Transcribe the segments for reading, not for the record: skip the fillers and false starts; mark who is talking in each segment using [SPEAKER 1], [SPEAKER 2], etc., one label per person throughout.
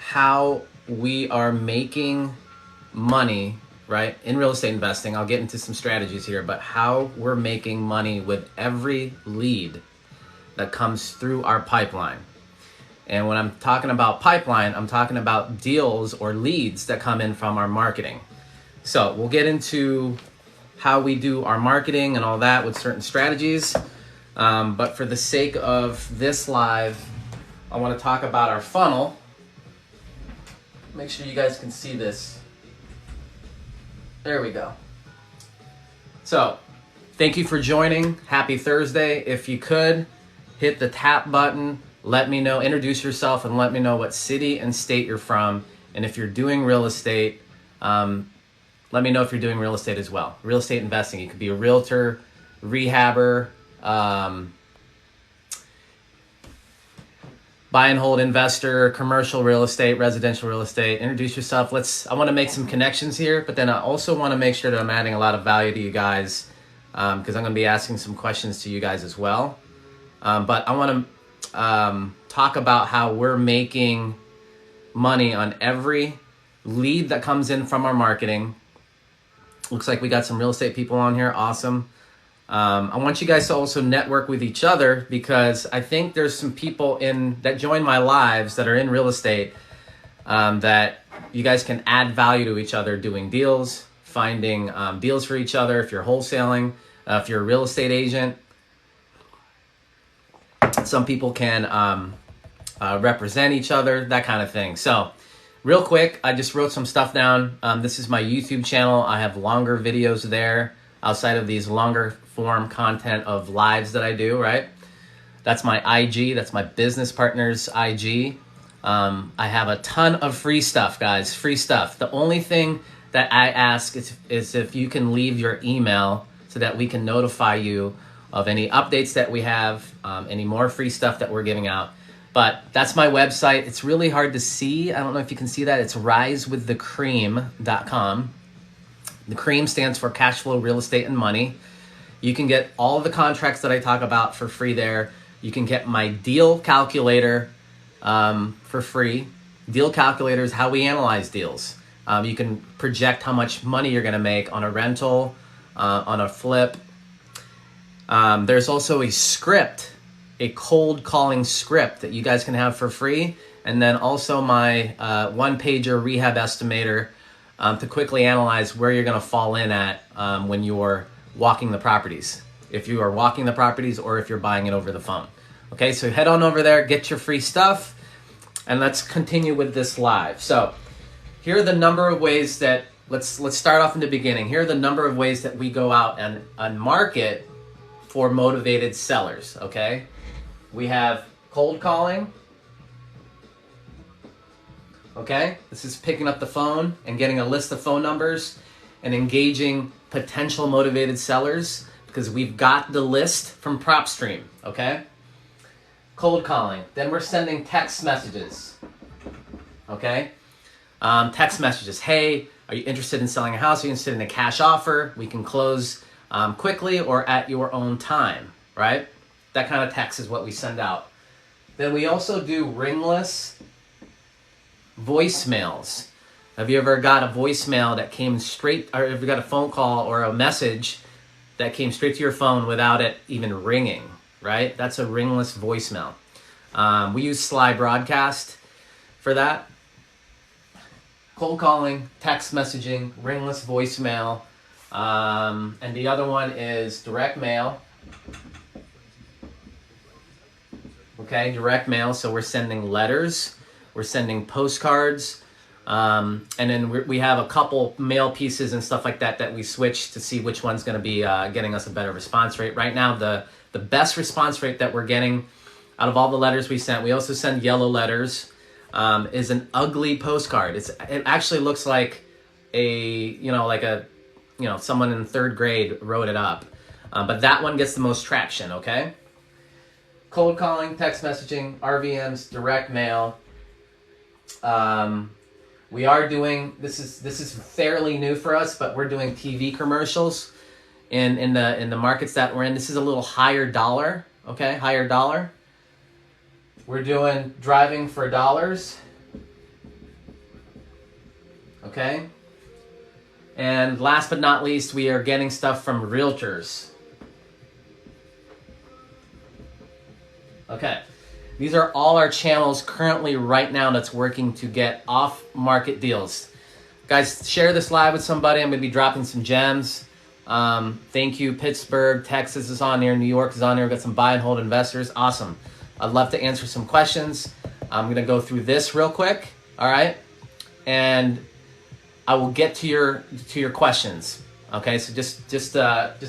[SPEAKER 1] how we are making money, right, in real estate investing. I'll get into some strategies here, but how we're making money with every lead that comes through our pipeline. And when I'm talking about pipeline, I'm talking about deals or leads that come in from our marketing. So we'll get into how we do our marketing and all that with certain strategies. But for the sake of this live, I want to talk about our funnel. Make sure you guys can see this. There we go. So thank you for joining. Happy Thursday. If you could, hit the tap button. Let me know, introduce yourself, and let me know what city and state you're from. And if you're doing real estate, let me know if you're doing real estate as well. Real estate investing. You could be a realtor, rehabber, buy and hold investor, commercial real estate, residential real estate. Introduce yourself. I want to make some connections here, but then I also want to make sure that I'm adding a lot of value to you guys, because I'm going to be asking some questions to you guys as well. But I want to talk about how we're making money on every lead that comes in from our marketing. Looks like we got some real estate people on here. Awesome. I want you guys to also network with each other, because I think there's some people that join my lives that are in real estate, that you guys can add value to each other doing deals, finding deals for each other. If you're wholesaling, if you're a real estate agent, some people can represent each other, that kind of thing. So real quick, I just wrote some stuff down. This is my YouTube channel. I have longer videos there outside of these longer form content of lives that I do, right? That's my IG. That's my business partner's IG. I have a ton of free stuff, guys. Free stuff. The only thing that I ask is if you can leave your email so that we can notify you of any updates that we have, any more free stuff that we're giving out. But that's my website. It's really hard to see. I don't know if you can see that. It's risewiththecream.com. The cream stands for cash flow, real estate, and money. You can get all of the contracts that I talk about for free there. You can get my deal calculator for free. Deal calculator is how we analyze deals. You can project how much money you're going to make on a rental, on a flip. There's also a script, a cold calling script that you guys can have for free. And then also my one-pager rehab estimator to quickly analyze where you're going to fall in at when you're walking the properties. If you are walking the properties or if you're buying it over the phone. Okay, so head on over there, get your free stuff, and let's continue with this live. So here are the number of ways that, let's start off in the beginning. Here are the number of ways that we go out and market for motivated sellers, okay? We have cold calling, okay? This is picking up the phone and getting a list of phone numbers and engaging potential motivated sellers, because we've got the list from PropStream, okay? Cold calling. Then we're sending text messages, okay? Text messages. Hey, are you interested in selling a house? Are you interested in a cash offer? We can close quickly or at your own time, right? That kind of text is what we send out. Then we also do ringless voicemails. Have you ever got a voicemail that came straight, or have you got a phone call or a message that came straight to your phone without it even ringing, right? That's a ringless voicemail. We use Sly Broadcast for that. Cold calling, text messaging, ringless voicemail. And the other one is direct mail. Okay, direct mail. So we're sending letters, we're sending postcards, and then we have a couple mail pieces and stuff like that we switch to see which one's going to be getting us a better response rate. Right now, the best response rate that we're getting out of all the letters we sent, we also send yellow letters, is an ugly postcard. It actually looks like someone in third grade wrote it up. But that one gets the most traction, okay? Cold calling, text messaging, RVMs, direct mail. We are doing, this is fairly new for us, but we're doing TV commercials in the markets that we're in. This is a little higher dollar, okay? Higher dollar. We're doing driving for dollars. okay? And last but not least, we are getting stuff from realtors. Okay, these are all our channels currently right now that's working to get off-market deals. Guys, share this live with somebody. I'm gonna be dropping some gems. Thank you. Pittsburgh, Texas is on here. New York is on here. We've got some buy and hold investors. Awesome. I'd love to answer some questions. I'm going to go through this real quick. All right. And I will get to your questions. Okay. So just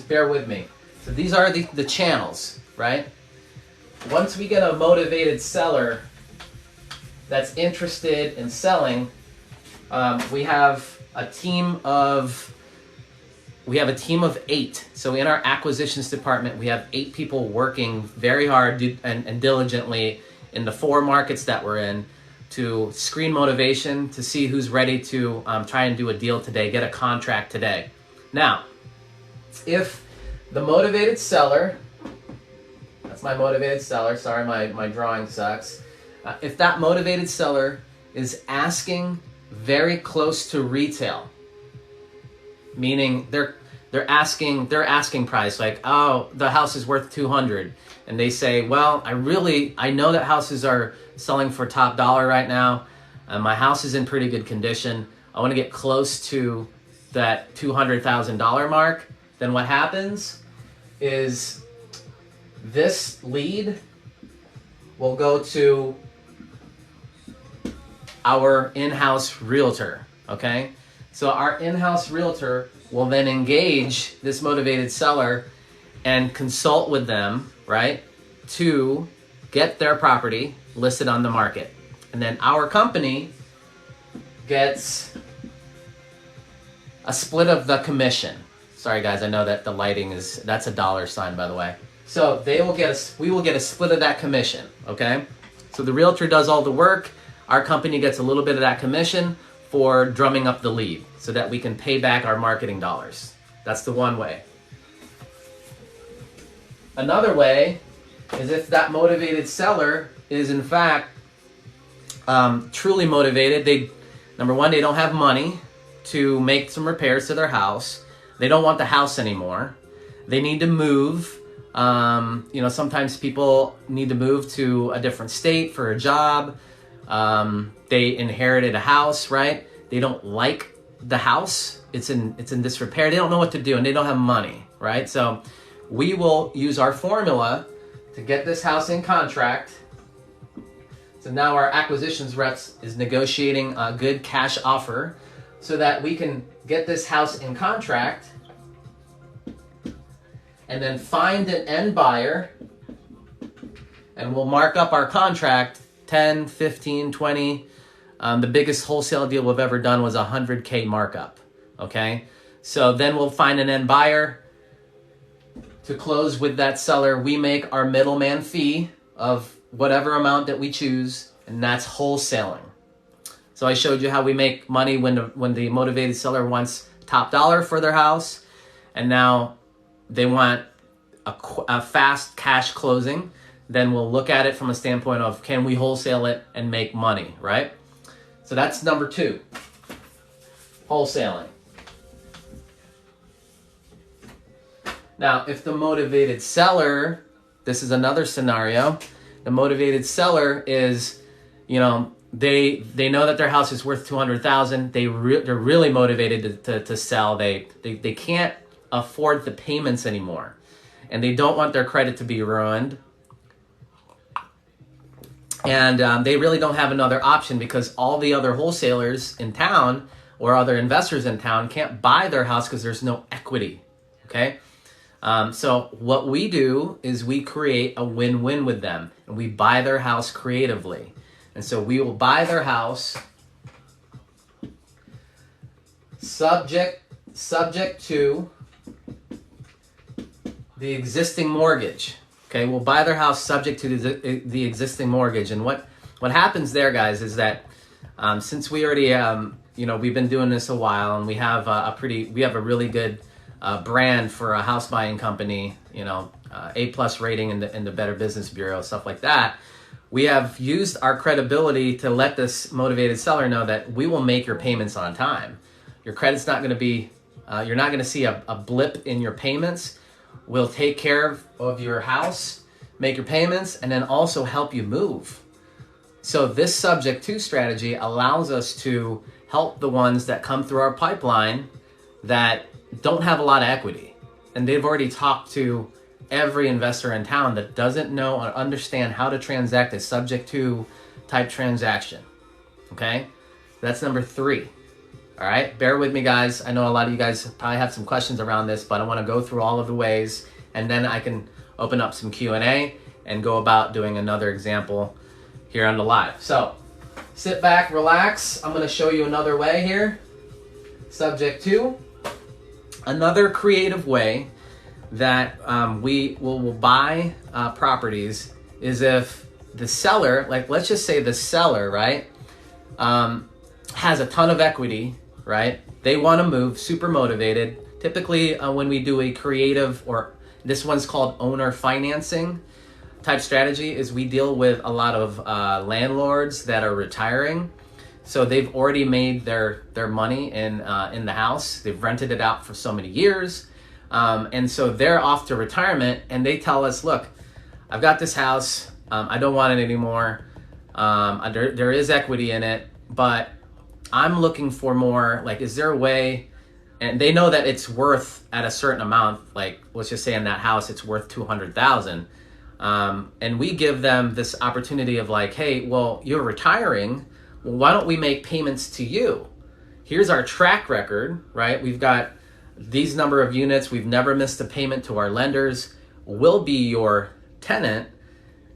[SPEAKER 1] bear with me. So these are the channels, right? Once we get a motivated seller that's interested in selling, we have a team of 8. So in our acquisitions department, we have 8 people working very hard and diligently in the 4 markets that we're in to screen motivation, to see who's ready to try and do a deal today, get a contract today. Now, if the motivated seller, that's my motivated seller, sorry, my drawing sucks. If that motivated seller is asking very close to retail, meaning they're asking price, like, oh, the house is worth 200, and they say, well, I know that houses are selling for top dollar right now, and my house is in pretty good condition. I want to get close to that $200,000 mark. Then what happens is this lead will go to our in-house realtor. Okay, so our in-house realtor will then engage this motivated seller and consult with them, right, to get their property listed on the market. And then our company gets a split of the commission. Sorry guys, I know that the lighting that's a dollar sign, by the way. So we will get a split of that commission, okay? So the realtor does all the work. Our company gets a little bit of that commission for drumming up the lead so that we can pay back our marketing dollars. That's the one way. Another way is if that motivated seller is in fact truly motivated. Number one, they don't have money to make some repairs to their house. They don't want the house anymore. They need to move. Sometimes people need to move to a different state for a job. They inherited a house, right? They don't like the house. It's in disrepair. They don't know what to do and they don't have money, right? So we will use our formula to get this house in contract. So now our acquisitions reps is negotiating a good cash offer so that we can get this house in contract and then find an end buyer, and we'll mark up our contract 10, 15, 20. The biggest wholesale deal we've ever done was $100K markup, okay? So then we'll find an end buyer to close with that seller. We make our middleman fee of whatever amount that we choose, and that's wholesaling. So I showed you how we make money when the motivated seller wants top dollar for their house, and now they want a fast cash closing. Then we'll look at it from a standpoint of, can we wholesale it and make money, right? So that's number 2, wholesaling. Now, if the motivated seller, this is another scenario, the motivated seller is, they know that their house is worth $200,000. They're really motivated to sell. They can't afford the payments anymore, and they don't want their credit to be ruined. And they really don't have another option because all the other wholesalers in town or other investors in town can't buy their house because there's no equity, okay? So what we do is we create a win-win with them, and we buy their house creatively. And so we will buy their house subject to the existing mortgage. Okay, we'll buy their house subject to the existing mortgage. And what happens there, guys, is that since we already we've been doing this a while, and we have a really good brand for a house buying company, A+ rating in the Better Business Bureau, stuff like that. we have used our credibility to let this motivated seller know that we will make your payments on time. Your credit's not going to be, you're not going to see a blip in your payments. We'll take care of your house, make your payments, and then also help you move. So this subject to strategy allows us to help the ones that come through our pipeline that don't have a lot of equity. And they've already talked to every investor in town that doesn't know or understand how to transact a subject to type transaction. Okay? That's number 3. All right? Bear with me, guys. I know a lot of you guys probably have some questions around this, but I want to go through all of the ways, and then I can open up some Q&A and go about doing another example here on the live. So sit back, relax. I'm going to show you another way here. Subject to. Another creative way that we will buy properties is if the seller, like let's just say the seller, right, has a ton of equity, right? They want to move, super motivated. Typically when we do a creative, or this one's called owner financing type strategy, is we deal with a lot of landlords that are retiring. So they've already made their money in the house. They've rented it out for so many years. And so they're off to retirement, and they tell us, look, I've got this house. I don't want it anymore. There is equity in it, but I'm looking for more. Like, is there a way? And they know that it's worth at a certain amount. Like, let's just say in that house, it's worth $200,000. And we give them this opportunity of like, hey, well, you're retiring. Well, why don't we make payments to you? Here's our track record, right? We've got these number of units. We've never missed a payment to our lenders. We'll be your tenant.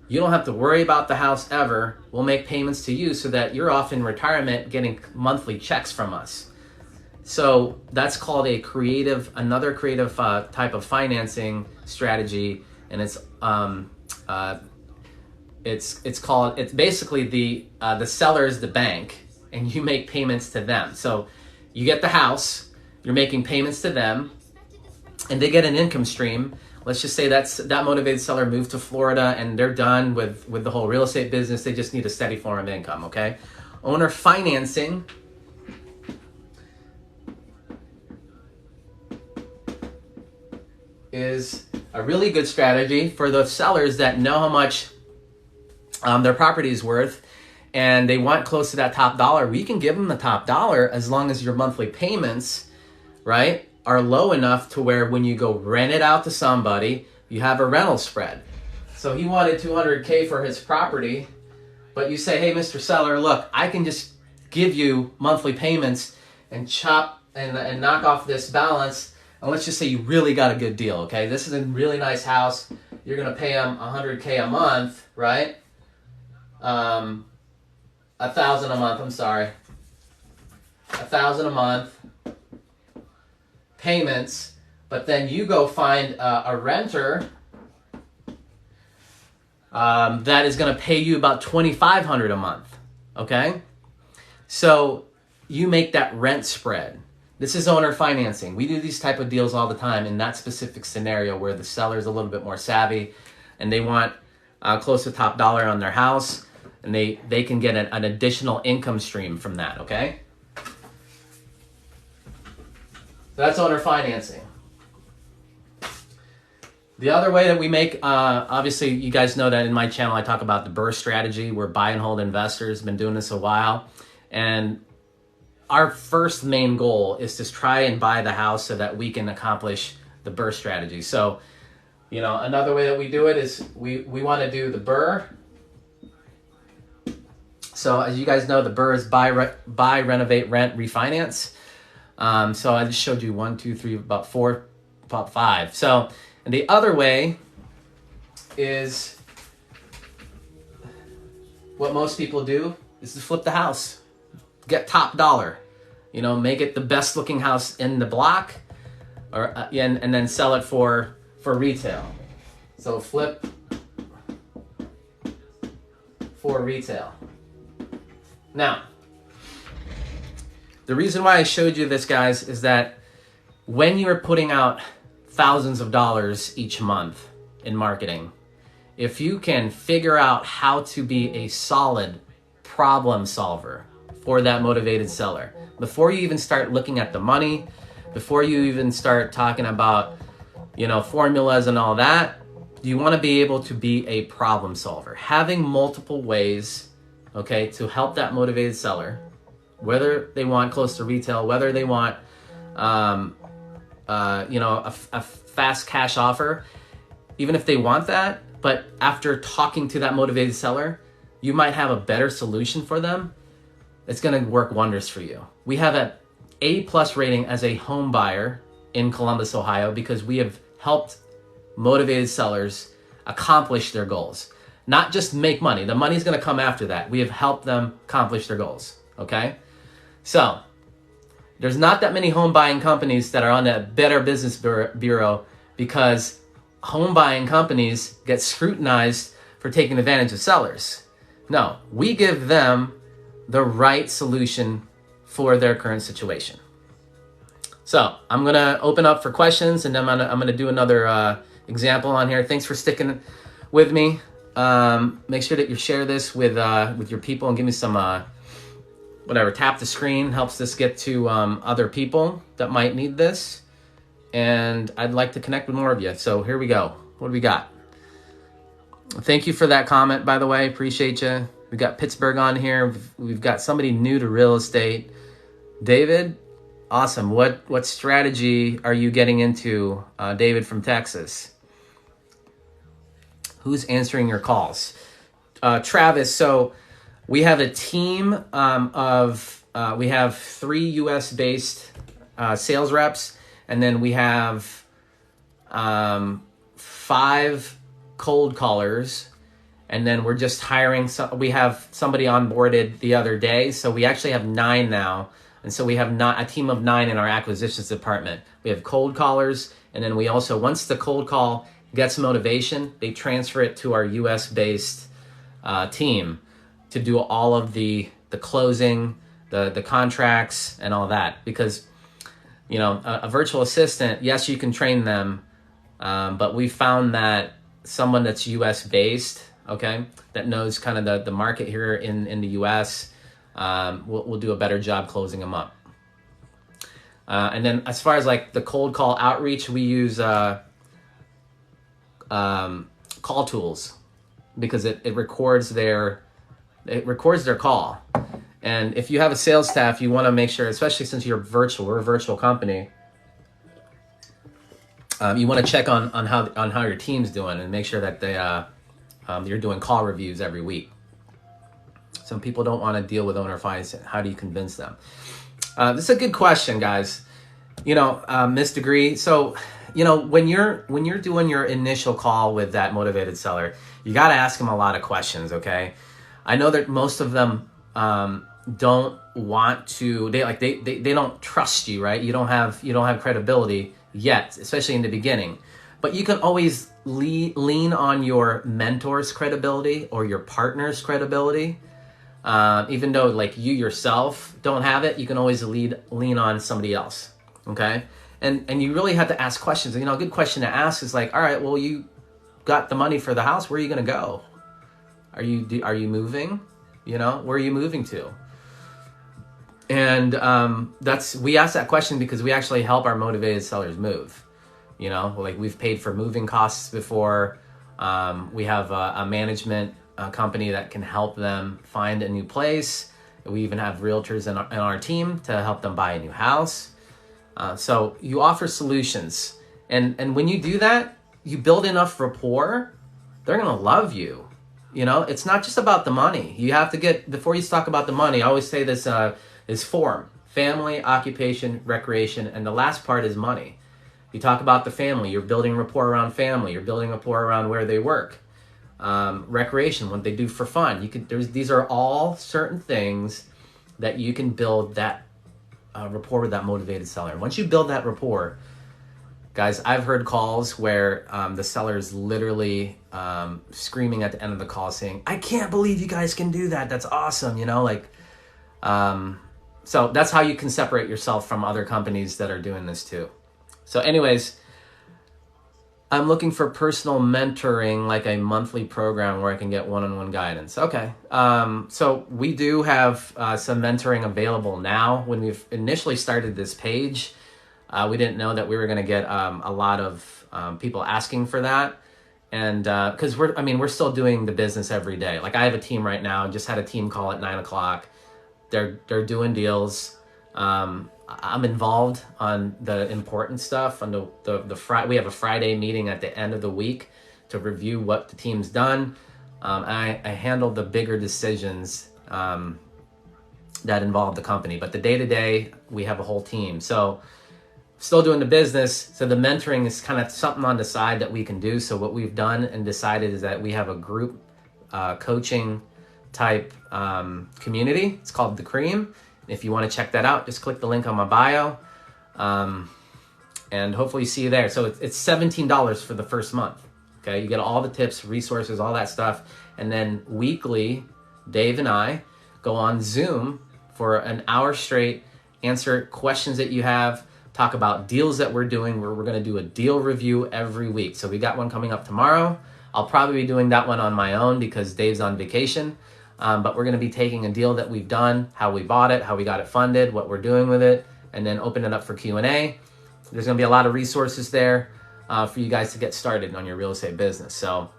[SPEAKER 1] You don't have to worry about the house ever. We'll make payments to you so that you're off in retirement getting monthly checks from us. So that's called another creative type of financing strategy, and it's basically the seller is the bank, and you make payments to them. So you get the house, you're making payments to them, and they get an income stream. Let's just say that motivated seller moved to Florida and they're done with the whole real estate business. They just need a steady form of income, okay? Owner financing is a really good strategy for the sellers that know how much their property is worth, and they want close to that top dollar. We can give them the top dollar as long as your monthly payments, right, are low enough to where when you go rent it out to somebody, you have a rental spread. So he wanted $200K for his property, but you say, hey, Mr. Seller, look, I can just give you monthly payments and chop and knock off this balance. And let's just say you really got a good deal, okay? This is a really nice house. You're going to pay him $100K a month, right? $1,000 a month, I'm sorry. $1,000 a month payments, but then you go find a renter that is going to pay you about $2,500 a month, okay? So you make that rent spread. This is owner financing. We do these type of deals all the time in that specific scenario where the seller is a little bit more savvy and they want close to top dollar on their house, and they can get an additional income stream from that, okay? That's owner financing. The other way that we make, obviously you guys know that in my channel I talk about the burst strategy. We're buy and hold investors, been doing this a while. And our first main goal is to try and buy the house so that we can accomplish the burst strategy. So, you know, another way that we do it is we want to do the BRRRR. So as you guys know, the BRRRR is buy, renovate, rent, refinance. So I just showed you 1, 2, 3, about 4, about 5. So, and the other way is what most people do is to flip the house, get top dollar, you know, make it the best looking house in the block, or and then sell it for retail. So flip for retail. Now, the reason why I showed you this, guys, is that when you're putting out thousands of dollars each month in marketing, if you can figure out how to be a solid problem solver for that motivated seller, before you even start looking at the money, before you even start talking about, you know, formulas and all that, you want to be able to be a problem solver. Having multiple ways, okay, to help that motivated seller, whether they want close to retail, whether they want, you know, a fast cash offer, even if they want that, but after talking to that motivated seller, you might have a better solution for them. It's going to work wonders for you. We have an A+ rating as a home buyer in Columbus, Ohio, because we have helped motivated sellers accomplish their goals. Not just make money. The money's going to come after that. We have helped them accomplish their goals. Okay? So, there's not that many home buying companies that are on the Better Business Bureau because home buying companies get scrutinized for taking advantage of sellers. No, we give them the right solution for their current situation. So I'm going to open up for questions, and then I'm going to do another example on here. Thanks for sticking with me. Make sure that you share this with your people and give me some, whatever, tap the screen. Helps this get to other people that might need this. And I'd like to connect with more of you. So here we go. What do we got? Thank you for that comment, by the way. Appreciate you. We got Pittsburgh on here. We've got somebody new to real estate. David, awesome. What strategy are you getting into, David from Texas? Who's answering your calls? Travis, so we have a team we have 3 US-based sales reps, and then we have 5 cold callers, and then we're just hiring. We have somebody onboarded the other day, so we actually have 9 now, and so we have a team of 9 in our acquisitions department. We have cold callers, and then we also, once the cold call gets motivation, they transfer it to our US-based team to do all of the closing, the contracts, and all that. Because, you know, a virtual assistant, yes, you can train them, but we found that someone that's US-based, okay, that knows kind of the market here in the US, will do a better job closing them up. And then as far as like the cold call outreach, we use call tools, because it records their call. And if you have a sales staff, you want to make sure, especially since we're a virtual company, you want to check on how your team's doing and make sure that you're doing call reviews every week. Some people don't want to deal with owner finance. How do you convince them? This is a good question, guys. You know, Miss Degree. So, you know, when you're doing your initial call with that motivated seller, you got to ask them a lot of questions. Okay, I know that most of them don't want to. They don't trust you, right? You don't have credibility yet, especially in the beginning. But you can always lean on your mentor's credibility or your partner's credibility. Even though like you yourself don't have it, you can always lean on somebody else. Okay, and you really have to ask questions. You know, a good question to ask is like, all right, well, you got the money for the house. Where are you going to go? Are you moving? You know, where are you moving to? And we ask that question because we actually help our motivated sellers move. You know, like we've paid for moving costs before. We have a management company that can help them find a new place. We even have realtors in our team to help them buy a new house. So you offer solutions. And when you do that, you build enough rapport, they're going to love you. You know, it's not just about the money. You have to before you talk about the money, I always say this is form: family, occupation, recreation, and the last part is money. You talk about the family, you're building rapport around family, you're building rapport around where they work. Recreation, what they do for fun. These are all certain things that you can build that rapport with that motivated seller. Once you build that rapport, guys, I've heard calls where the seller is literally screaming at the end of the call saying, "I can't believe you guys can do that. That's awesome." You know, like, so that's how you can separate yourself from other companies that are doing this too. So anyways, I'm looking for personal mentoring, like a monthly program where I can get one-on-one guidance. Okay. So we do have some mentoring available now. When we've initially started this page, we didn't know that we were going to get a lot of people asking for that. And because we're still doing the business every day. Like I have a team right now, just had a team call at 9 o'clock. They're doing deals. I'm involved on the important stuff. On we have a Friday meeting at the end of the week to review what the team's done. I handle the bigger decisions that involve the company. But the day-to-day, we have a whole team. So still doing the business. So the mentoring is kind of something on the side that we can do. So what we've done and decided is that we have a group coaching type community. It's called The Cream. If you want to check that out, just click the link on my bio, and hopefully see you there. So it's $17 for the first month. Okay, you get all the tips, resources, all that stuff, and then weekly, Dave and I go on Zoom for an hour straight, answer questions that you have, talk about deals that we're doing. Where we're going to do a deal review every week. So we got one coming up tomorrow. I'll probably be doing that one on my own because Dave's on vacation. But we're going to be taking a deal that we've done, how we bought it, how we got it funded, what we're doing with it, and then open it up for Q&A. There's going to be a lot of resources there for you guys to get started on your real estate business. So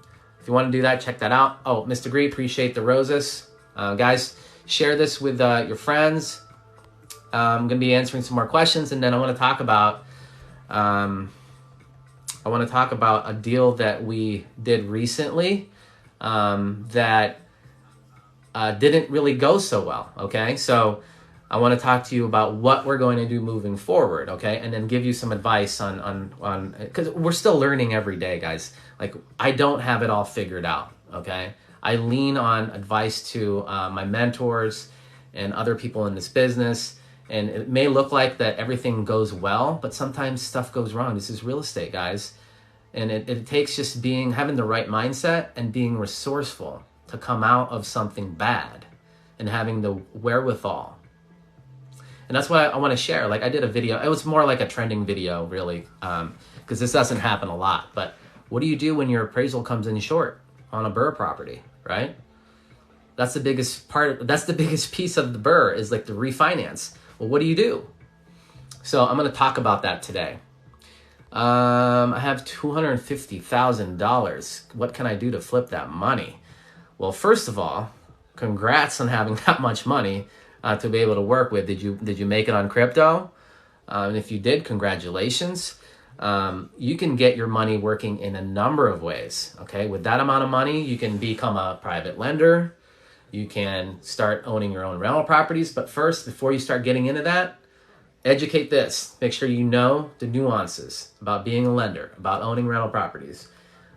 [SPEAKER 1] if you want to do that, check that out. Oh, Mr. Gree, appreciate the roses. Guys, share this with your friends. I'm going to be answering some more questions, and then I want to talk about a deal that we did recently that didn't really go so well, okay? So I want to talk to you about what we're going to do moving forward, okay? And then give you some advice on because we're still learning every day, guys. Like, I don't have it all figured out, okay? I lean on advice to my mentors and other people in this business, and it may look like that everything goes well, but sometimes stuff goes wrong. This is real estate, guys. And it takes just having the right mindset and being resourceful to come out of something bad and having the wherewithal. And that's what I want to share. Like I did a video, it was more like a trending video really, because this doesn't happen a lot. But what do you do when your appraisal comes in short on a BRRRR property, right? That's the biggest piece of the BRRRR is like the refinance. Well, what do you do? So I'm going to talk about that today. I have $250,000. What can I do to flip that money? Well, first of all, congrats on having that much money to be able to work with. Did you make it on crypto? And if you did, congratulations. You can get your money working in a number of ways. Okay, with that amount of money, you can become a private lender. You can start owning your own rental properties. But first, before you start getting into that, educate this. Make sure you know the nuances about being a lender, about owning rental properties.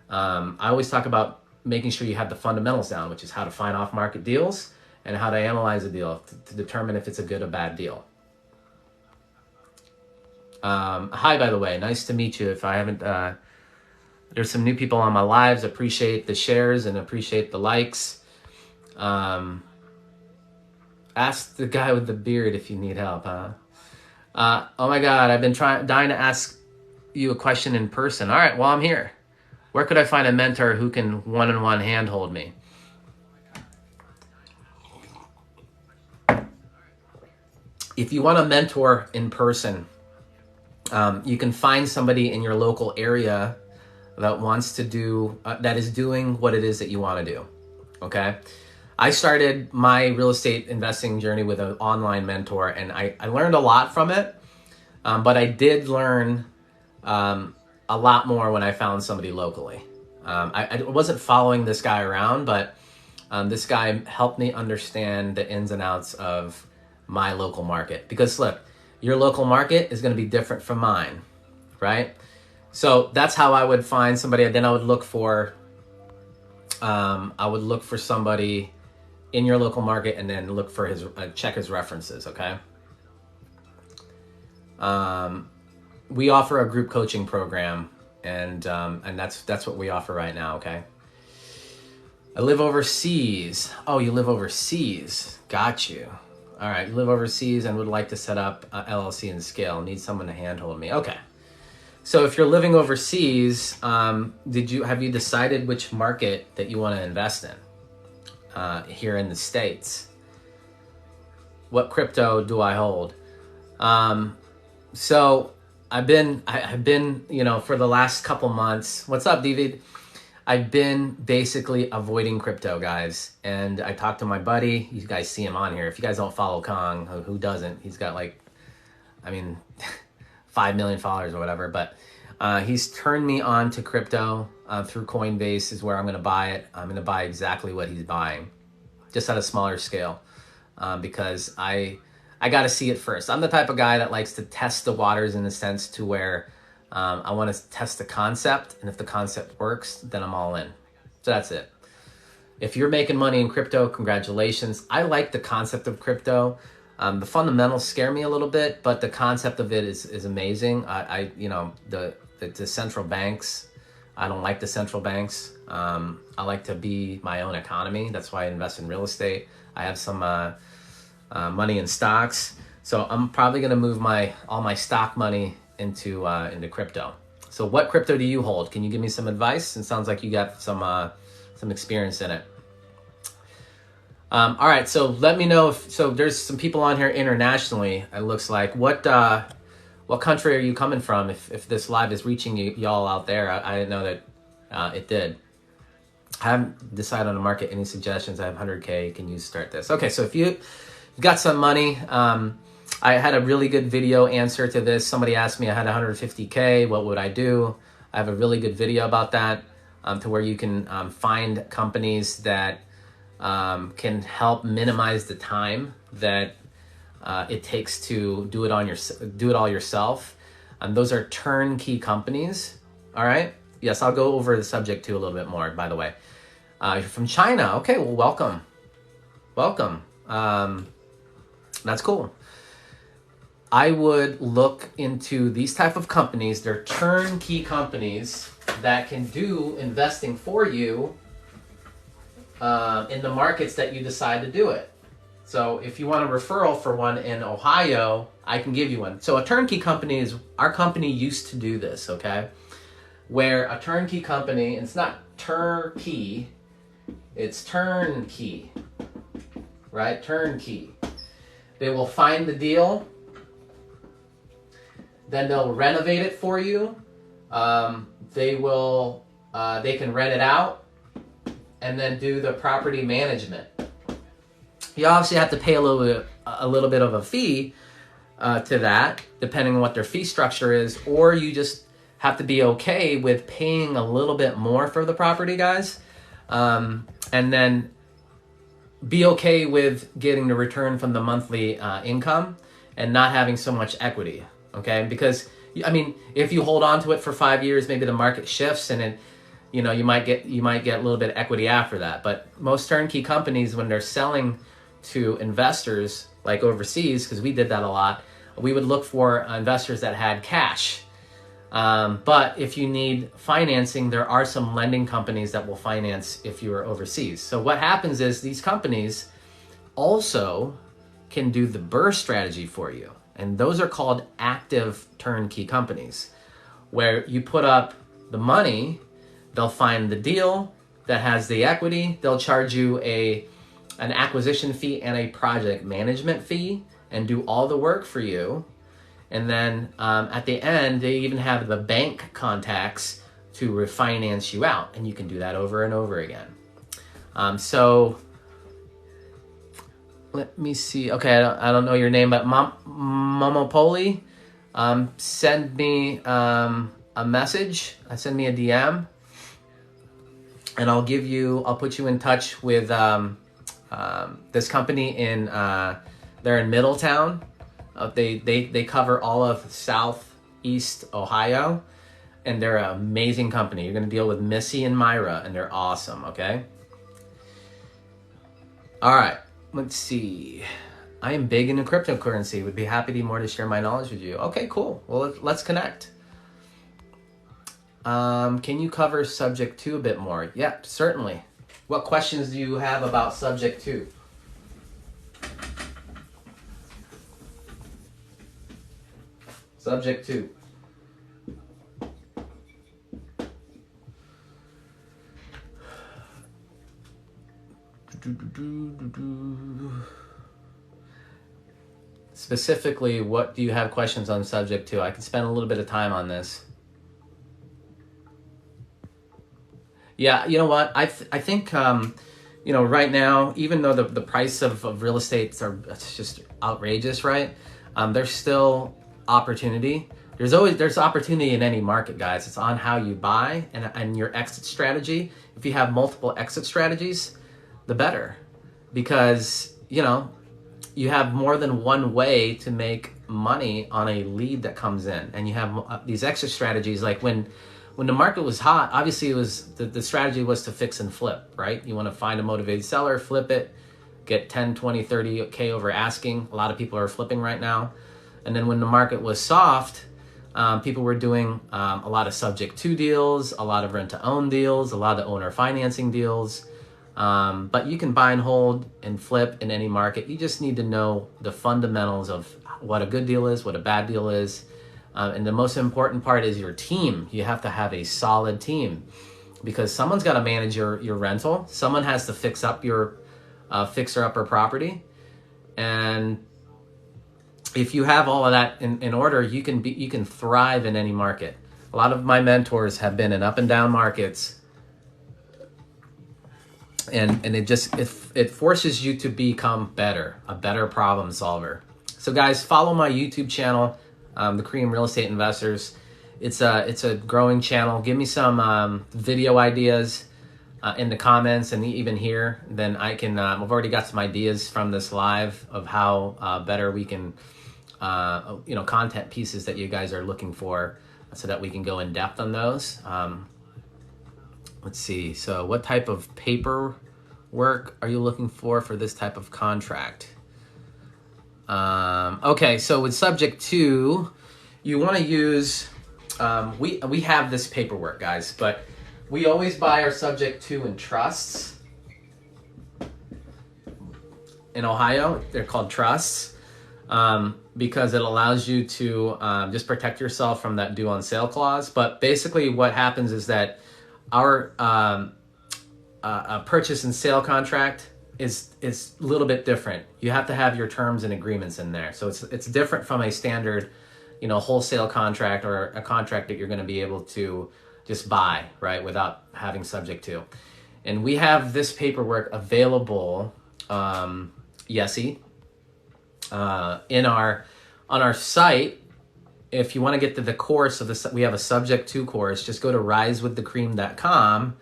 [SPEAKER 1] I always talk about making sure you have the fundamentals down, which is how to find off-market deals and how to analyze a deal to determine if it's a good or bad deal. Hi, by the way, nice to meet you. If I haven't, there's some new people on my lives. Appreciate the shares and appreciate the likes. Ask the guy with the beard if you need help, huh? Oh my God, I've been dying to ask you a question in person. All right, well, I'm here. Where could I find a mentor who can one-on-one handhold me? If you want a mentor in person, you can find somebody in your local area that wants to do, that is doing what it is that you want to do, okay? I started my real estate investing journey with an online mentor, and I learned a lot from it, but I did learn a lot more when I found somebody locally. I wasn't following this guy around, but this guy helped me understand the ins and outs of my local market. Because look, your local market is going to be different from mine, right? So that's how I would find somebody. Then I would look for somebody in your local market, and then look for check his references. Okay. We offer a group coaching program, and that's what we offer right now. Okay. I live overseas. Oh, you live overseas. Got you. All right. You live overseas and would like to set up a LLC and scale. Need someone to handhold me. Okay. So if you're living overseas, have you decided which market that you want to invest in here in the States? What crypto do I hold? So I've been, for the last couple months. What's up, David? I've been basically avoiding crypto, guys. And I talked to my buddy. You guys see him on here. If you guys don't follow Kong, who doesn't? He's got 5 million followers or whatever. But he's turned me on to crypto through Coinbase is where I'm going to buy it. I'm going to buy exactly what he's buying, just at a smaller scale, because I got to see it first. I'm the type of guy that likes to test the waters in the sense to where I want to test the concept, and if the concept works, then I'm all in. So that's it. If you're making money in crypto, congratulations. I like the concept of crypto. The fundamentals scare me a little bit, but the concept of it is amazing. The central banks, I don't like the central banks. I like to be my own economy. That's why I invest in real estate. I have some money in stocks. So I'm probably going to move all my stock money into crypto. So what crypto do you hold? Can you give me some advice? It sounds like you got some experience in it. All right, so let me know so there's some people on here internationally, it looks like. What country are you coming from? If this live is reaching y'all out there, I didn't know that it did. I haven't decided on the market. Any suggestions? I have 100K. Can you start this? Okay, so if you've got some money, I had a really good video answer to this. Somebody asked me, I had 150K, what would I do? I have a really good video about that, to where you can find companies that can help minimize the time that it takes to do it all yourself. Those are turnkey companies. All right. Yes, I'll go over the subject too a little bit more, by the way. You're from China. Okay, well, welcome. That's cool. I would look into these type of companies. They're turnkey companies that can do investing for you in the markets that you decide to do it. So if you want a referral for one in Ohio, I can give you one. So a turnkey company our company used to do this, okay? Where a turnkey company, and it's not turnkey, it's turnkey, right? Turnkey. They will find the deal, then they'll renovate it for you. They can rent it out and then do the property management. You obviously have to pay a little bit of a fee to that, depending on what their fee structure is, or you just have to be okay with paying a little bit more for the property, guys, and then be okay with getting the return from the monthly income and not having so much equity. Okay, because if you hold on to it for 5 years, maybe the market shifts and it, you might get a little bit of equity after that. But most turnkey companies, when they're selling to investors like overseas, because we did that a lot, we would look for investors that had cash. But if you need financing, there are some lending companies that will finance if you are overseas. So what happens is these companies also can do the burst strategy for you. And those are called active turnkey companies, where you put up the money, they'll find the deal that has the equity, they'll charge you an acquisition fee and a project management fee and do all the work for you. And then at the end, they even have the bank contacts to refinance you out, and you can do that over and over again. So let me see. Okay, I don't know your name, but Momopoli, send me a message. Send me a DM, and I'll put you in touch with this company they're in Middletown. They cover all of Southeast Ohio, and they're an amazing company. You're going to deal with Missy and Myra, and they're awesome, okay? All right, let's see. I am big into cryptocurrency. Would be happy to share my knowledge with you. Okay, cool. Well, let's connect. Can you cover subject 2 a bit more? Yeah, certainly. What questions do you have about subject 2? Subject 2. Specifically, what do you have questions on subject to? I can spend a little bit of time on this. Yeah, you know what? I think you know, right now, even though the price of real estate it's just outrageous, right? There's still opportunity. There's opportunity in any market, guys. It's on how you buy and your exit strategy. If you have multiple exit strategies, the better, because you know you have more than one way to make money on a lead that comes in, and you have these exit strategies. Like when the market was hot, obviously it was the strategy was to fix and flip, right? You want to find a motivated seller, flip it, get 10, 20, 30K over asking. A lot of people are flipping right now. And then when the market was soft, people were doing a lot of subject to deals, a lot of rent to own deals, a lot of owner financing deals. But you can buy and hold and flip in any market. You just need to know the fundamentals of what a good deal is, what a bad deal is. And the most important part is your team. You have to have a solid team, because someone's got to manage your rental. Someone has to fix up your fixer-upper property. And if you have all of that in order, you can thrive in any market. A lot of my mentors have been in up and down markets, and it forces you to become a better problem solver. So guys, follow my YouTube channel, the Korean Real Estate Investors. It's a growing channel. Give me some video ideas in the comments, and even here. Then I can. I've already got some ideas from this live of how better we can, you know, content pieces that you guys are looking for, so that we can go in depth on those. Let's see. So, what type of paperwork are you looking for this type of contract? Okay, so with subject to, you want to use, we have this paperwork, guys, but we always buy our subject to in trusts. In Ohio, they're called trusts, because it allows you to just protect yourself from that due on sale clause. But basically what happens is that our a purchase and sale contract is a little bit different. You have to have your terms and agreements in there. So it's different from a standard, you know, wholesale contract or a contract that you're going to be able to just buy, right, without having subject to. And we have this paperwork available, Yesy, on our site. If you want to get to the course of this, we have a subject to course. Just go to risewiththecream.com,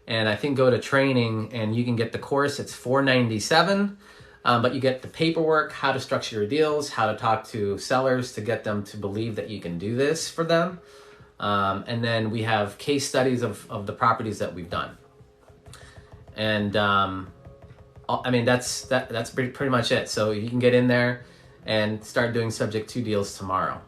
[SPEAKER 1] and I think go to training, and you can get the course. It's $497, but you get the paperwork, how to structure your deals, how to talk to sellers to get them to believe that you can do this for them. And then we have case studies of the properties that we've done. And I mean, that's pretty much it. So you can get in there and start doing subject to deals tomorrow.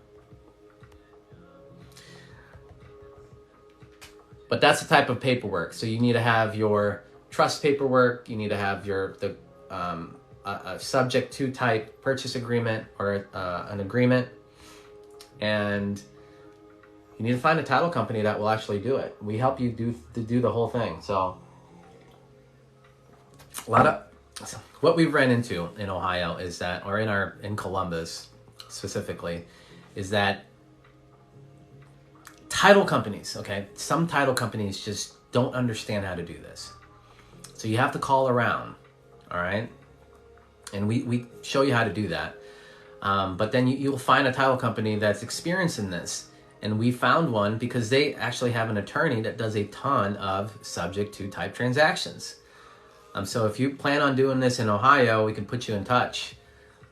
[SPEAKER 1] But that's the type of paperwork. So you need to have your trust paperwork. You need to have a subject to type purchase agreement or an agreement, and you need to find a title company that will actually do it. We help you do the whole thing. So a lot of what we've ran into in Ohio is that, or in Columbus specifically, is that title companies, okay, some title companies just don't understand how to do this. So you have to call around, all right? And we show you how to do that. But then you'll find a title company that's experienced in this. And we found one because they actually have an attorney that does a ton of subject to type transactions. So if you plan on doing this in Ohio, we can put you in touch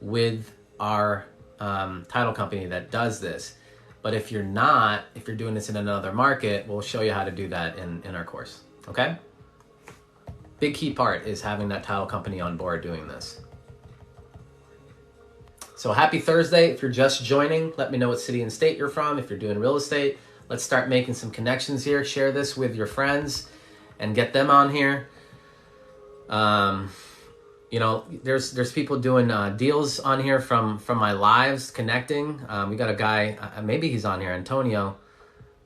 [SPEAKER 1] with our title company that does this. But if you're doing this in another market, we'll show you how to do that in our course, okay? Big key part is having that title company on board doing this. So happy Thursday. If you're just joining, let me know what city and state you're from. If you're doing real estate, let's start making some connections here. Share this with your friends and get them on here. You know, there's people doing deals on here from my lives, connecting. We got a guy, maybe he's on here, Antonio.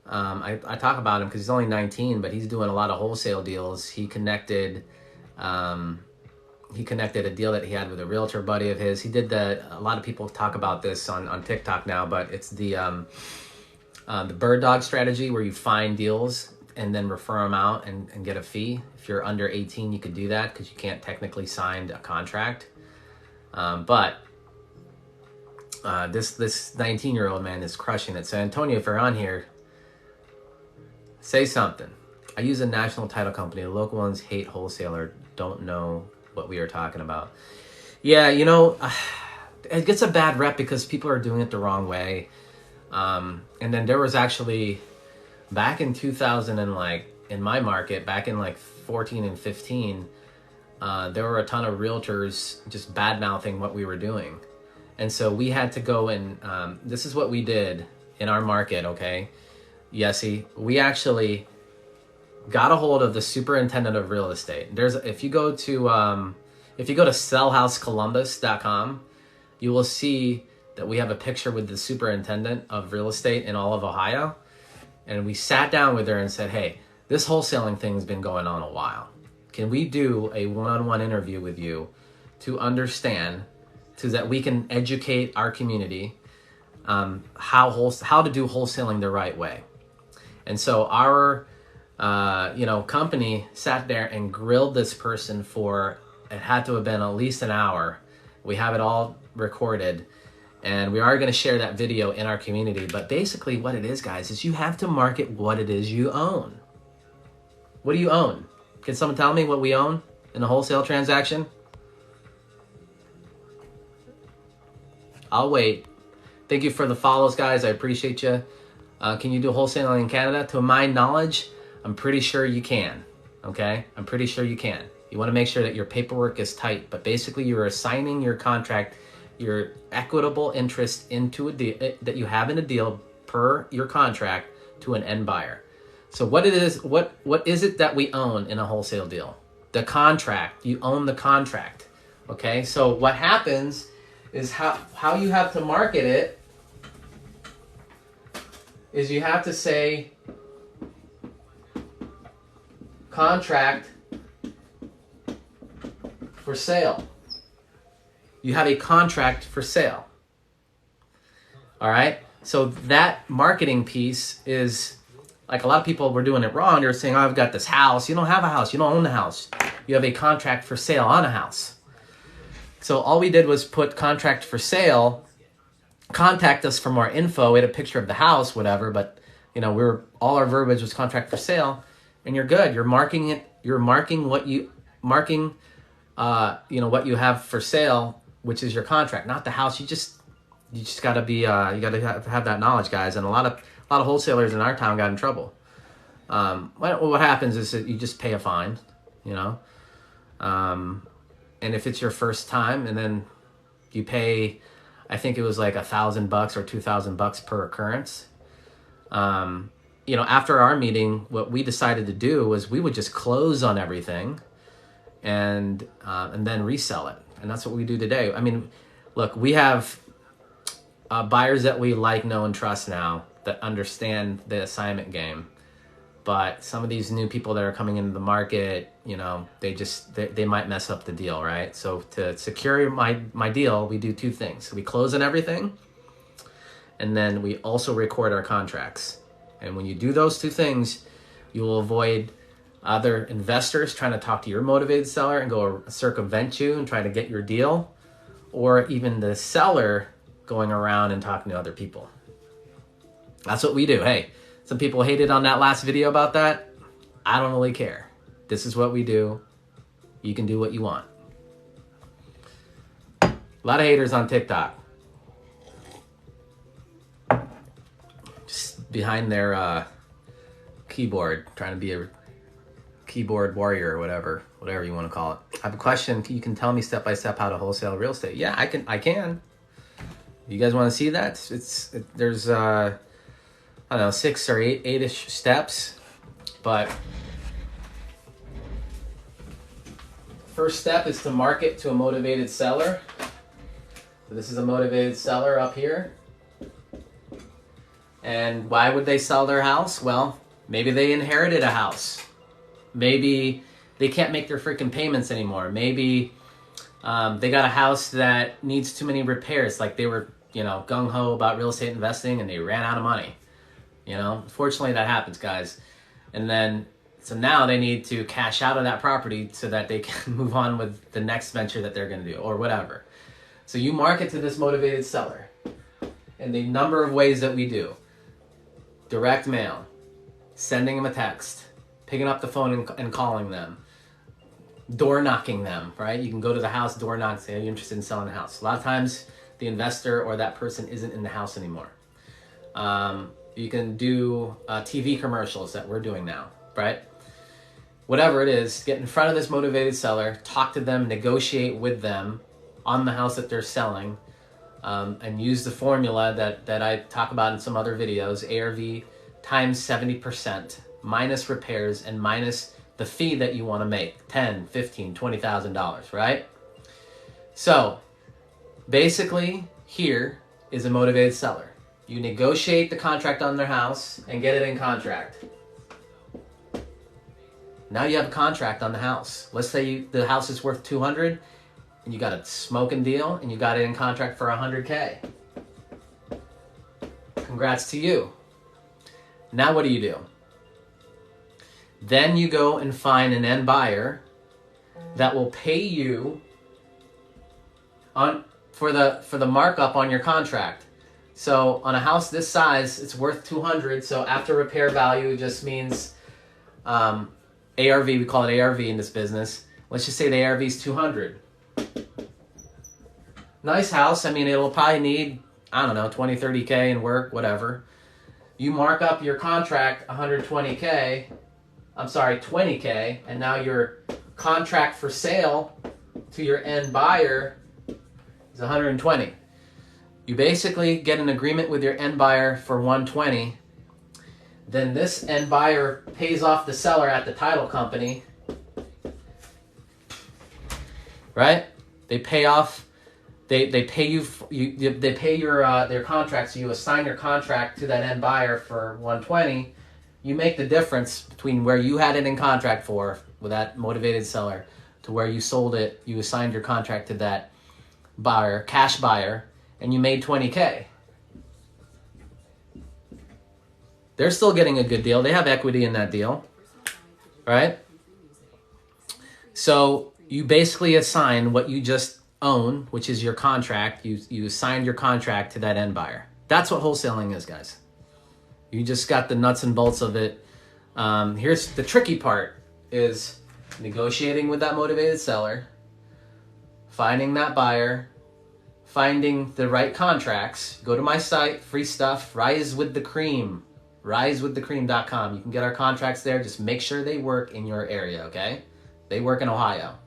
[SPEAKER 1] I talk about him because he's only 19, but he's doing a lot of wholesale deals. He connected, he connected a deal that he had with a realtor buddy of his. He did a lot of people talk about this on TikTok now, but it's the bird dog strategy, where you find deals and then refer them out and get a fee. If you're under 18, you could do that because you can't technically sign a contract. But this 19-year-old man is crushing it. So Antonio, if you're on here, say something. I use a national title company. The local ones hate wholesaler, don't know what we are talking about. Yeah, you know, it gets a bad rep because people are doing it the wrong way. And then there was actually, back in 2000 and like, in my market, back in like 14 and 15, there were a ton of realtors just bad-mouthing what we were doing. And so we had to go and, this is what we did in our market, okay? Yessie, we actually got a hold of the superintendent of real estate. If you go to sellhousecolumbus.com, you will see that we have a picture with the superintendent of real estate in all of Ohio. And we sat down with her and said, hey, this wholesaling thing's been going on a while. Can we do a one-on-one interview with you to understand, so that we can educate our community how to do wholesaling the right way? And so our company sat there and grilled this person for, it had to have been at least an hour. We have it all recorded, and we are going to share that video in our community. But basically what it is, guys, is you have to market what it is you own. What do you own? Can someone tell me what we own in a wholesale transaction? I'll wait. Thank you for the follows, guys. I appreciate you. Can you do wholesaling in Canada? To my knowledge, I'm pretty sure you can, okay? I'm pretty sure you can. You want to make sure that your paperwork is tight, but basically you're assigning your contract, your equitable interest into a deal that you have in a deal per your contract to an end buyer. So what is it that we own in a wholesale deal? The contract. You own the contract, okay? So what happens is how you have to market it is you have to say contract for sale. You have a contract for sale. All right? So that marketing piece is, like, a lot of people were doing it wrong. They're saying, oh, I've got this house. You don't have a house. You don't own the house. You have a contract for sale on a house. So all we did was put contract for sale, contact us for more info. We had a picture of the house, whatever, but all our verbiage was contract for sale, and you're good. You're marking it. You're marking what you have for sale, which is your contract, not the house. You just gotta be, you gotta have that knowledge, guys. And a lot of wholesalers in our town got in trouble. What happens is that you just pay a fine, and if it's your first time, and then you pay, I think it was like $1,000 or $2,000 per occurrence. After our meeting, what we decided to do was we would just close on everything and then resell it. And that's what we do today. I mean, look, we have buyers that we like, know, and trust now that understand the assignment game. But some of these new people that are coming into the market, they might mess up the deal, right? So to secure my deal, we do two things. We close on everything, and then we also record our contracts. And when you do those two things, you will avoid other investors trying to talk to your motivated seller and go circumvent you and try to get your deal, or even the seller going around and talking to other people. That's what we do. Hey, some people hated on that last video about that. I don't really care. This is what we do. You can do what you want. A lot of haters on TikTok. Just behind their keyboard, trying to be a keyboard warrior or whatever you want to call it. I have a question. You can tell me step by step how to wholesale real estate. Yeah, I can. You guys want to see that? There's I don't know, 6 or 8-ish steps, but first step is to market to a motivated seller. So this is a motivated seller up here. And why would they sell their house? Well, maybe they inherited a house. Maybe they can't make their freaking payments anymore. Maybe They got a house that needs too many repairs. Like they were, gung-ho about real estate investing and they ran out of money. Fortunately that happens, guys. And then, so now they need to cash out of that property so that they can move on with the next venture that they're going to do or whatever. So you market to this motivated seller in the number of ways that we do. Direct mail, sending them a text, picking up the phone and calling them, door knocking them, right? You can go to the house, door knock, say, are you interested in selling the house? A lot of times the investor or that person isn't in the house anymore. You can do TV commercials that we're doing now, right? Whatever it is, get in front of this motivated seller, talk to them, negotiate with them on the house that they're selling, and use the formula that I talk about in some other videos, ARV times 70% minus repairs and minus the fee that you want to make, $10,000, $15,000, $20,000, right? So basically here is a motivated seller. You negotiate the contract on their house and get it in contract. Now you have a contract on the house. Let's say the house is worth 200 and you got a smoking deal and you got it in contract for 100K. Congrats to you. Now what do? Then you go and find an end buyer that will pay you for the markup on your contract. So on a house this size, it's worth 200. So after repair value just means ARV. We call it ARV in this business. Let's just say the ARV is 200. Nice house. I mean, it'll probably need, I don't know, 20, 30K in work, whatever. You mark up your contract 120K. I'm sorry, 20K. And now your contract for sale to your end buyer is 120. You basically get an agreement with your end buyer for 120. Then this end buyer pays off the seller at the title company, right? They pay off. They pay you. They pay their contract. So you assign your contract to that end buyer for 120. You make the difference between where you had it in contract for with that motivated seller to where you sold it. You assigned your contract to that buyer, cash buyer, and you made 20K. They're still getting a good deal. They have equity in that deal, right? So you basically assign what you just own, which is your contract. You assigned your contract to that end buyer. That's what wholesaling is, guys. You just got the nuts and bolts of it. Here's the tricky part is negotiating with that motivated seller, finding that buyer, finding the right contracts. Go to my site, free stuff, Rise with the Cream. risewiththecream.com. You can get our contracts there. Just make sure they work in your area, okay? They work in Ohio.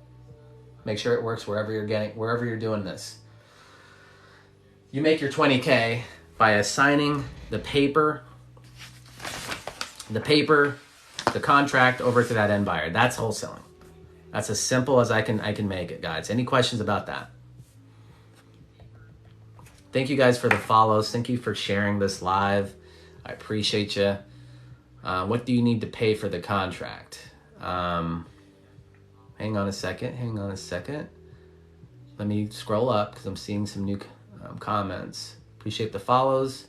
[SPEAKER 1] Make sure it works wherever you're doing this. You make your 20K by assigning the contract over to that end buyer. That's wholesaling. That's as simple as I can make it, guys. Any questions about that? Thank you guys for the follows. Thank you for sharing this live. I appreciate you. What do you need to pay for the contract? Hang on a second. Let me scroll up because I'm seeing some new comments. Appreciate the follows.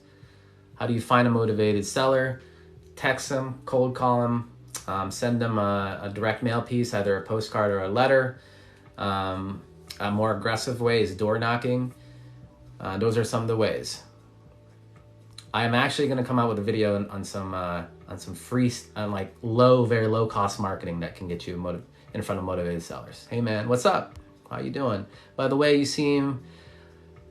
[SPEAKER 1] How do you find a motivated seller? Text them, cold call them, send them a direct mail piece, either a postcard or a letter. A more aggressive way is door knocking. Those are some of the ways. I am actually going to come out with a video on some free, like very low cost marketing that can get you in front of motivated sellers. Hey man, what's up? How you doing? By the way, you seem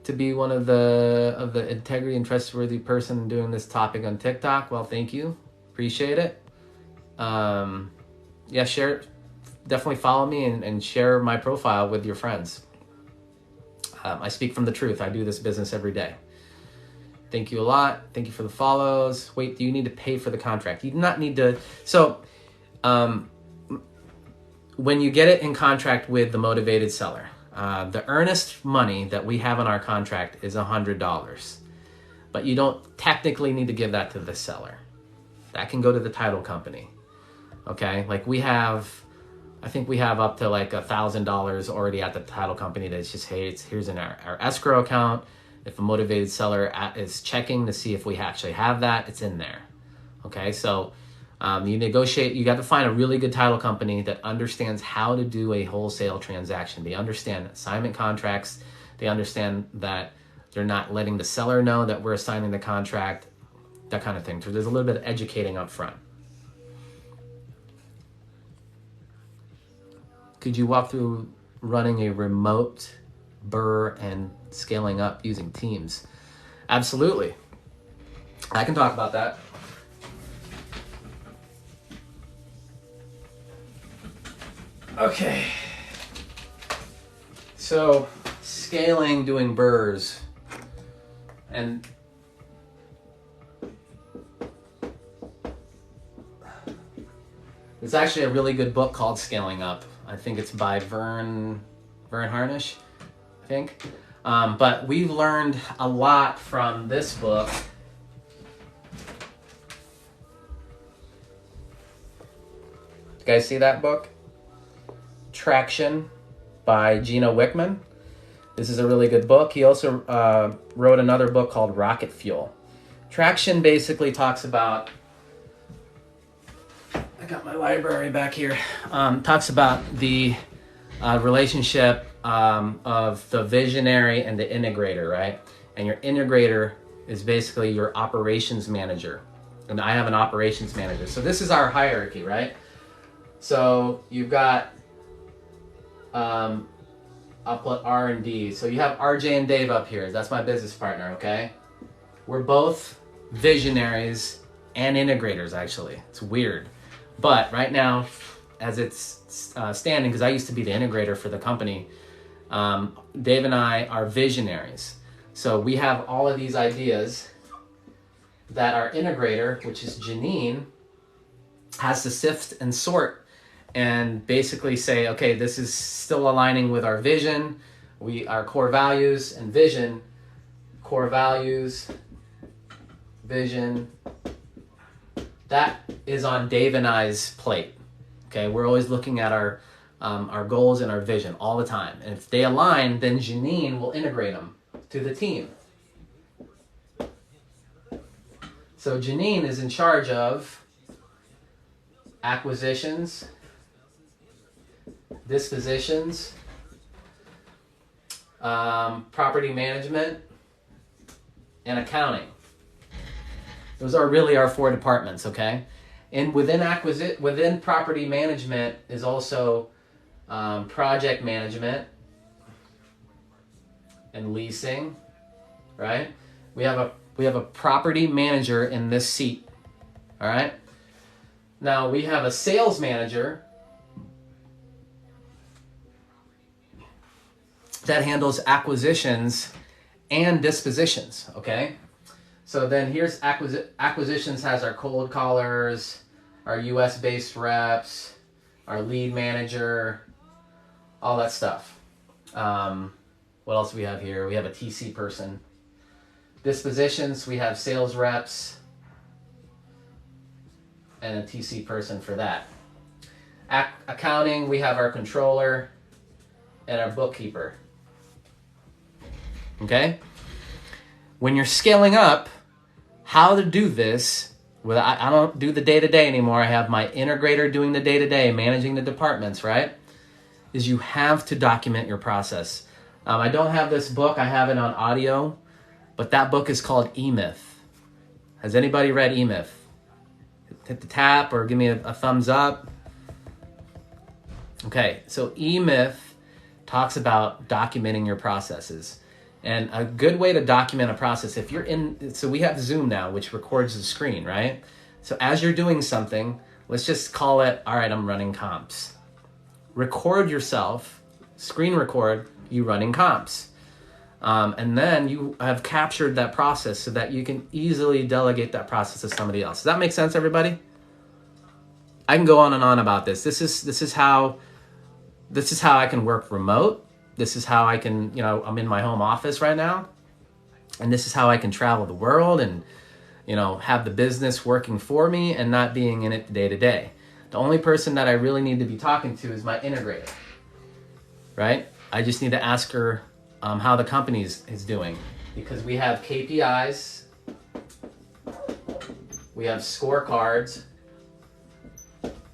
[SPEAKER 1] to be one of the integrity and trustworthy person doing this topic on TikTok. Well, thank you. Appreciate it. Yeah, share, definitely follow me and share my profile with your friends. I speak from the truth. I do this business every day. Thank you a lot. Thank you for the follows. Wait, do you need to pay for the contract? You do not need to. So, when you get it in contract with the motivated seller, the earnest money that we have in our contract is $100, but you don't technically need to give that to the seller. That can go to the title company. Okay, like we have I think we have up to like $1,000 already at the title company that's just, hey, here's in our escrow account. If a motivated seller is checking to see if we actually have that, it's in there. Okay, so you negotiate, you got to find a really good title company that understands how to do a wholesale transaction. They understand assignment contracts. They understand that they're not letting the seller know that we're assigning the contract, that kind of thing. So there's a little bit of educating up front. Could you walk through running a remote BRRRR and scaling up using Teams? Absolutely. I can talk about that. Okay. So scaling, doing BRRRRs, and there's actually a really good book called Scaling Up. I think it's by Vern Harnish, I think. But we've learned a lot from this book. You guys see that book? Traction by Gino Wickman. This is a really good book. He also wrote another book called Rocket Fuel. Traction basically talks about, I got my library back here, talks about the relationship of the visionary and the integrator, right? And your integrator is basically your operations manager. And I have an operations manager. So this is our hierarchy, right? So you've got, I'll put R&D. So you have RJ and Dave up here. That's my business partner, okay? We're both visionaries and integrators, actually. It's weird. But right now, as it's standing, because I used to be the integrator for the company, Dave and I are visionaries. So we have all of these ideas that our integrator, which is Janine, has to sift and sort and basically say, okay, this is still aligning with our vision, our core values and vision, core values, vision. That is on Dave and I's plate. Okay, we're always looking at our goals and our vision all the time. And if they align, then Janine will integrate them to the team. So Janine is in charge of acquisitions, dispositions, property management, and accounting. Those are really our 4 departments, okay? And within property management is also project management and leasing, right? We have a property manager in this seat, all right? Now we have a sales manager that handles acquisitions and dispositions, okay? So then here's acquisitions has our cold callers, our US-based reps, our lead manager, all that stuff. What else do we have here? We have a TC person. Dispositions, we have sales reps and a TC person for that. Accounting, we have our controller and our bookkeeper. Okay? When you're scaling up, how to do this, I don't do the day-to-day anymore. I have my integrator doing the day-to-day, managing the departments, right? Is you have to document your process. I don't have this book. I have it on audio, but that book is called E-Myth. Has anybody read E-Myth? Hit the tap or give me a thumbs up. Okay, so E-Myth talks about documenting your processes. And a good way to document a process, if you're so we have Zoom now, which records the screen, right? So as you're doing something, let's just call it, all right, I'm running comps. Record yourself, screen record you running comps. And then you have captured that process so that you can easily delegate that process to somebody else. Does that make sense, everybody? I can go on and on about this. This is how I can work remote. This is how I can, I'm in my home office right now, and this is how I can travel the world and, have the business working for me and not being in it day to day. The only person that I really need to be talking to is my integrator, right? I just need to ask her how the company is doing, because we have KPIs, we have scorecards,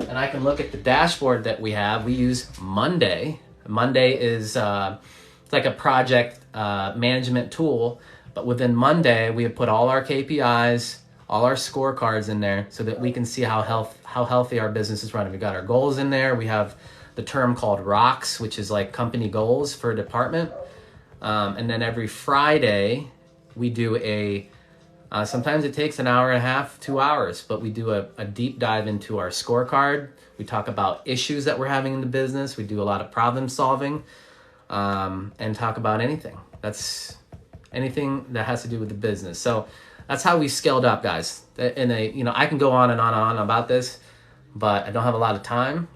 [SPEAKER 1] and I can look at the dashboard that we have. We use Monday. Monday is it's like a project management tool, but within Monday, we have put all our KPIs, all our scorecards in there so that we can see how healthy our business is running. We got our goals in there. We have the term called ROCks, which is like company goals for a department. And then every Friday, we do sometimes it takes an hour and a half, 2 hours, but we do a deep dive into our scorecard. We talk about issues that we're having in the business. We do a lot of problem solving, and talk about anything. That's anything that has to do with the business. So that's how we scaled up, guys. I can go on and on and on about this, but I don't have a lot of time.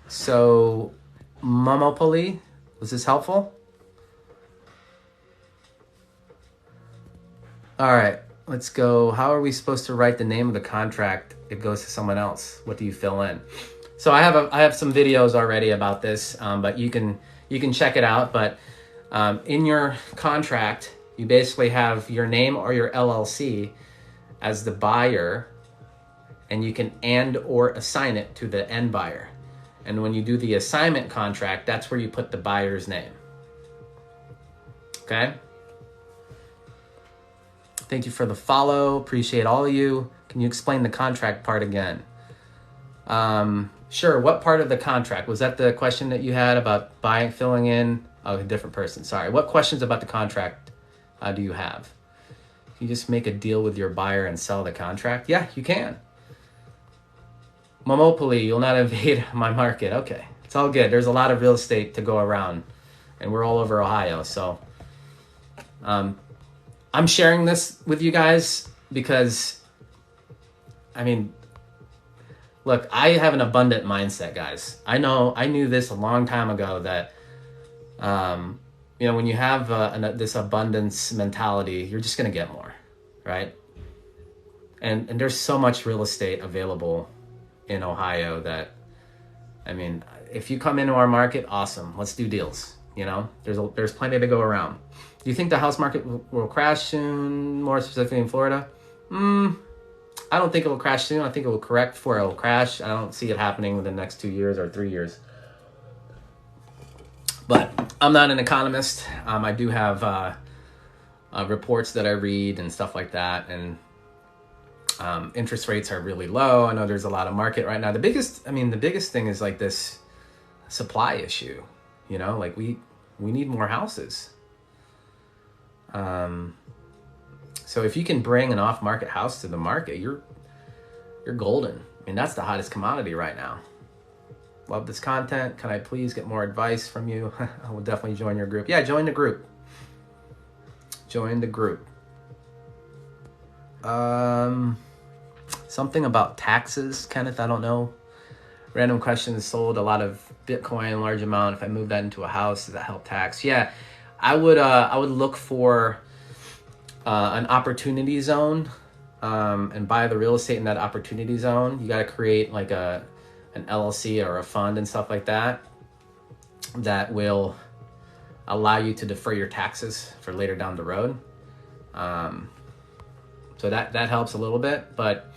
[SPEAKER 1] So Momopoly, was this helpful? All right, let's go. How are we supposed to write the name of the contract? It goes to someone else. What do you fill in? So I have some videos already about this, but you can check it out. But in your contract, you basically have your name or your LLC as the buyer, and you can and or assign it to the end buyer. And when you do the assignment contract, that's where you put the buyer's name. Okay? Thank you for the follow. Appreciate all of you. Can you explain the contract part again? Sure. What part of the contract? Was that the question that you had about filling in? Oh, a different person. Sorry. What questions about the contract do you have? Can you just make a deal with your buyer and sell the contract? Yeah, you can. Momopoly, you'll not invade my market. Okay, it's all good. There's a lot of real estate to go around, and we're all over Ohio. So I'm sharing this with you guys because, look, I have an abundant mindset, guys. I knew this a long time ago that, when you have this abundance mentality, you're just going to get more, right? And there's so much real estate available in Ohio that, if you come into our market, awesome. Let's do deals. There's plenty to go around. Do you think the house market will crash soon, more specifically in Florida? I don't think it will crash soon. I think it will correct before it will crash. I don't see it happening within the next 2 years or 3 years. But I'm not an economist. I do have reports that I read and stuff like that. And interest rates are really low. I know there's a lot of market right now. The biggest thing is like this supply issue. We need more houses. So if you can bring an off-market house to the market, you're golden. That's the hottest commodity right now. Love this content. Can I please get more advice from you? I will definitely join your group. Yeah, join the group. Join the group. Something about taxes, Kenneth, I don't know. Random questions. Sold a lot of Bitcoin, large amount. If I move that into a house, does that help tax? Yeah, I would look for an opportunity zone, and buy the real estate in that opportunity zone. You got to create like an LLC or a fund and stuff like that will allow you to defer your taxes for later down the road. So that helps a little bit, but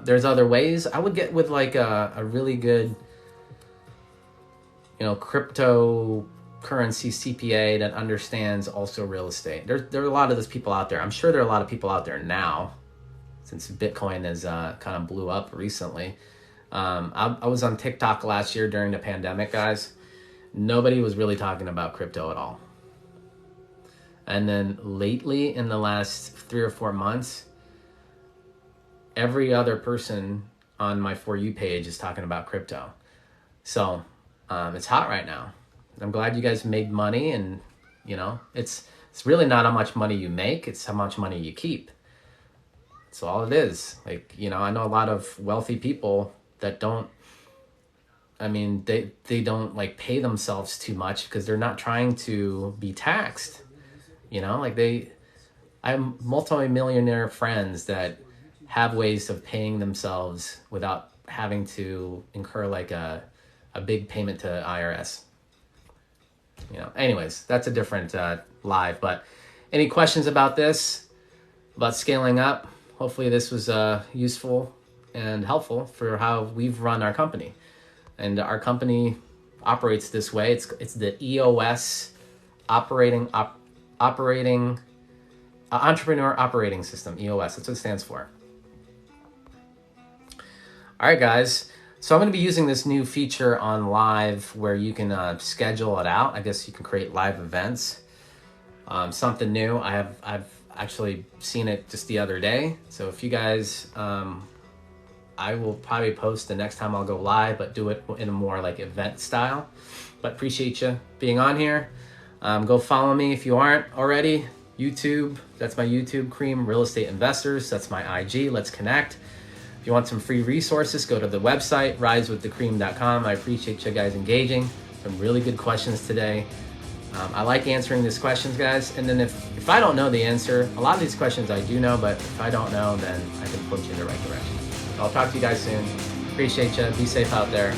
[SPEAKER 1] there's other ways. I would get with like a really good, cryptocurrency CPA that understands also real estate. There are a lot of those people out there. I'm sure there are a lot of people out there now, since Bitcoin has kind of blew up recently. I was on TikTok last year during the pandemic, guys. Nobody was really talking about crypto at all. And then lately, in the last 3 or 4 months, every other person on my For You page is talking about crypto. So it's hot right now. I'm glad you guys made money, and it's really not how much money you make, it's how much money you keep. That's all it is. Like, I know a lot of wealthy people that don't, they don't like pay themselves too much because they're not trying to be taxed. I have multi-millionaire friends that have ways of paying themselves without having to incur like a big payment to IRS. Anyways, that's a different live. But any questions about this, about scaling up? Hopefully this was useful and helpful for how we've run our company. And our company operates this way. It's the EOS Entrepreneur Operating System, EOS. That's what it stands for. All right, guys. So I'm going to be using this new feature on Live where you can schedule it out. I guess you can create live events. Something new. I've actually seen it just the other day. So if you guys, I will probably post the next time I'll go live, but do it in a more like event style. But appreciate you being on here. Go follow me if you aren't already. YouTube, that's my YouTube, Cream Real Estate Investors. That's my IG. Let's connect. If you want some free resources, go to the website, risewiththecream.com. I appreciate you guys engaging. Some really good questions today. I like answering these questions, guys. And then if I don't know the answer, a lot of these questions I do know, but if I don't know, then I can point you in the right direction. I'll talk to you guys soon. Appreciate you. Be safe out there.